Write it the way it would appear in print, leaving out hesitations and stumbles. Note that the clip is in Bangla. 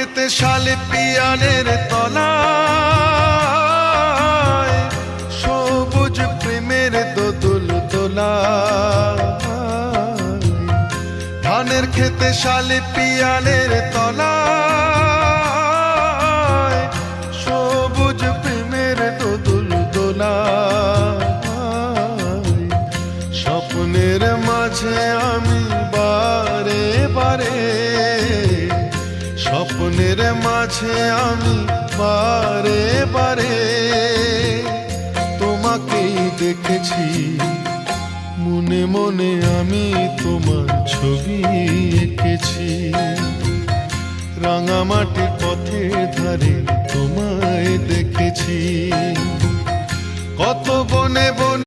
খেতে শালে পিয়ানের তলায়, সবুজ প্রেমের দোদুল দোলায়। ধানের খেতে শালে পিয়ানের তলায়, সবুজ প্রেমের দোদুল দোলায়। স্বপ্নের মাঝে আমি বারে বারে, স্বপ্নের মাঝে আমি বারে বারে তোমাকেই দেখেছি। মনে মনে আমি তোমার ছবি এঁকেছি। রাঙামাটির পথের ধারে তোমায় দেখেছি। কত বনে বনে